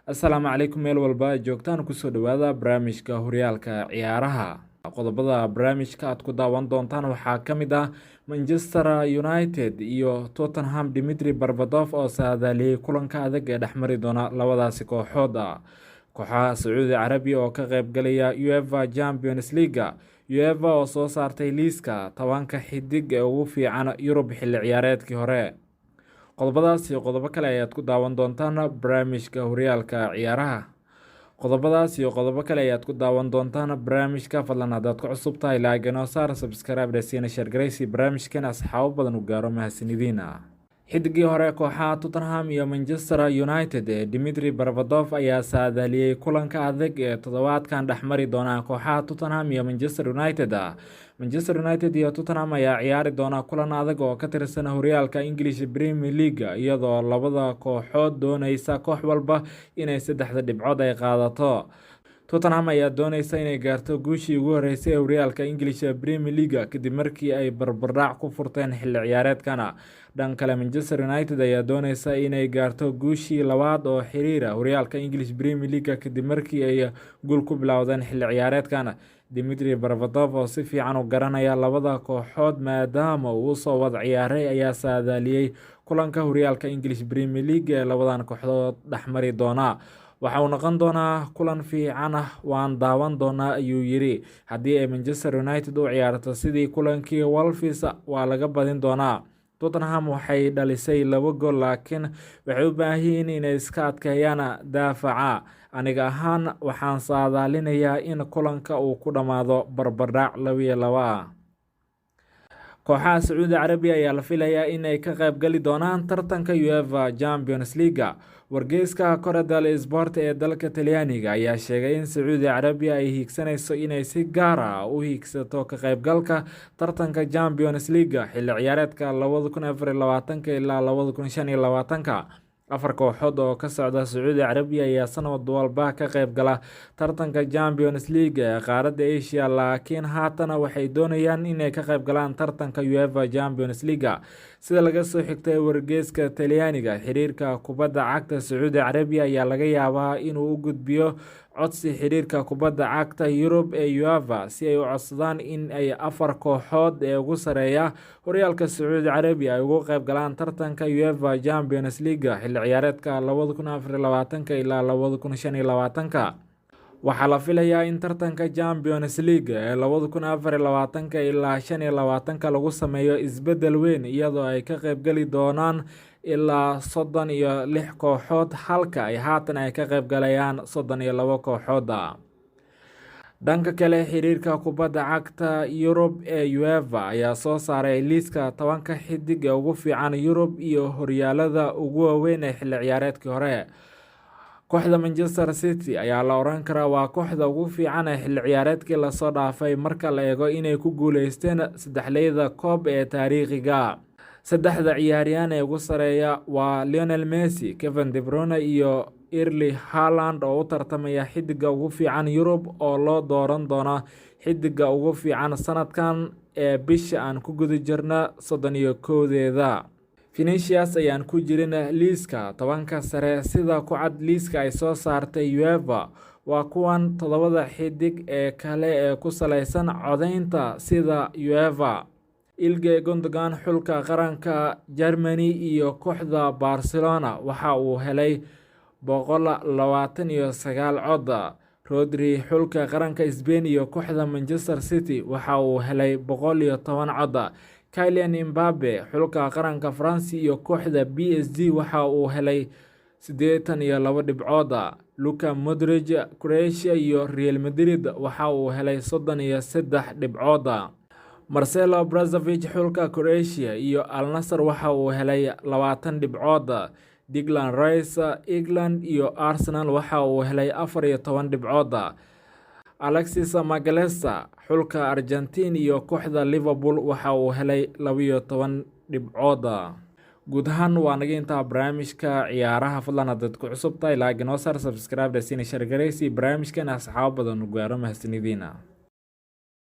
Assalaamu calaykum meel walba joogtaan kusoo dhawaada barnaamijka horyaalka ciyaaraha. Qodobada barnaamijka aad ku daawan doontaan waxaa ka mid ah Manchester United iyo Tottenham. Dimitri Berbatov oo saadaaliyay kulanka adag ee dhexmari doona labadaasi kooxood. Kooxaha Sacuudi Carabiya oo ka qayb galaya UEFA Champions League. UEFA oo soo saartay liiska 10 xidig ee ugu fiican Yurub xilli ciyaareedkii hore. Qodobadaas iyo qodobo kale ayaad ku daawan doontaan barnaamijka horyaalka ciyaaraha. Qodobadaas iyo qodobo kale ayaad ku daawan doontaan barnaamijka. Fadlan haddaad ku cusub tahay like noo saar, subscribe dhasiina, share garaysi barnaamijkan asxaabo badan u gaaro mahadsanidina. Xidigii hore kooxaha Tottenham iyo Manchester United Dimitri Berbatov ayaa saadaaliyay kulanka adag ee toddobaadkan dhexmari doona kooxaha Tottenham iyo Manchester United. Manchester United iyo Tottenham ayaa ciyaari doona kulan adag oo ka tirsan horyaalka English Premier League, iyadoo labada kooxood doonaysa koox walba inay 3 dhibcood ay qaadato. Tottenham ayaa doonaysa inay gaarto guushii ugu horeysay ee horyaalka English Premier League kadib markii ay barbardhac ku furteen xilli ciyaareedkan. Dhanka kale Manchester United ayaa doonaysa inay gaarto guushii labaad oo xiriir ah horyaalka English Premier League kadib markii ay guul ku bilowdeen xilli ciyaareedkan. Dimitri Berbatov oo si fiican u garanaya labada kooxood maadaama uu soo wada ciyaaray ayaa saadaaliyay kulanka horyaalka English Premier League ee labadan kooxood dhexmari doona. Waxa uu noqon doonaa kulan fiican waan daawan doonaa ayuu yiri. Haddii ay Manchester United u ciyaarto sidii kulankii Wolves waa laga badin doonaa. Tottenham waxay dhalisay 2 gool laakiin waxay u baahan yihiin inay iska adkeeyaan daafaca. Aniga ahaan waxaan saadaalinayaa in kulanka uu ku dhamaado barbardhac 2-2. Kooxaha Sacuudi Carabiya ayaa la filayaa inay ka qayb gali doonaan tartanka UEFA Champions League. Wargeyska Corriere dello Sport ee dalka Talyaaniga ayaa sheegay in Sacuudi Carabiya ay hiigsanayso inay si gaar ah u hiigsato ka qaybgalka tartanka Champions League xilli ciyaareedka 2024 ilaa 2025. 4 kooxood oo ka socda Sacuudi Carabiya ayaa sanad walba ka qayb gala tartanka Champions League ee qaaradda Asia, laakiin haatan waxay doonayaan inay ka qayb galaan tartanka UEFA Champions League. Sida laga soo xigtay wargeyska Talyaaniga, xiriirka kubadda cagta Sacuudi Carabiya ayaa laga yaabaa inuu u gudbiyo codsi xiriirka kubadda cagta Yurub ee UEFA si ay u codsadaan in ay 4 kooxood ee ugu sareeya horyaalka Sacuudi Carabiya ay uga qayb galaan tartanka UEFA Champions League xilli ciyaareedka 2024 ilaa 2025. Waxaa la filayaa in tartanka Champions League ee 2024 ilaa 2025 lagu sameeyo isbedel weyn, iyadoo ay ka qayb gali doonaan ilaa 36 kooxood halka ay haatan ay ka qayb galayaan 32 kooxood. Dhanka kale xiriirka kubadda cagta Yurub ee UEFA ayaa soo saaray liiska 10 xidig ee ugu fiican Yurub iyo horyaalada ugu waaweyn ee xilli ciyaareedkii hore. Kooxda Manchester City ayaa la oran karaa waa kooxda ugu fiican ee xilli ciyaareedkii la soo dhaafay marka la eego inay ku guuleysteen 3 koob ee taariikhiga. 3 ciyaaryahan ee ugu sareeya waa Lionel Messi, Kevin De Bruyne iyo Erling Haaland oo u tartamaya xidiga ugu fiican Yurub oo loo dooran doona xidiga ugu fiican sanadkan ee bisha aan ku guda jirna 31-deeda. Vinicius ayaan ku jirin liiska 10 sare sida ku cad liiska ay soo saartay UEFA. Waa kuwan 7 xidig ee kale ee ku saleysan codeynta sida UEFA: Ilkay Gundogan xulka qaranka Germany iyo kooxda Barcelona waxa uu helay 129 cod. Rodri xulka qaranka Spain iyo kooxda Manchester City waxa uu helay 110 cod. Kylian Mbappe xulka qaranka France iyo kooxda PSG waxa uu helay 82 dhibcood. Luka Modric Croatia iyo Real Madrid waxa uu helay 33 dhibcood. Marcelo Brozovic xulka Croatia iyo Al Nassr waxa uu helay 20 dhibcood. Declan Rice England iyo Arsenal waxa uu helay 14 dhibcood. Alexis Magalhaes xulka Argentina iyo kooxda Liverpool waxa uu helay 12 dhibcood. Guud ahaan waa naga intaa barnaamijka ciyaaraha. Fadlan haddaad ku cusub tahay like noo saar, subscribe dhasiina, share garaysi barnaamijkan asxaabo badan u gaaro mahadsanidina.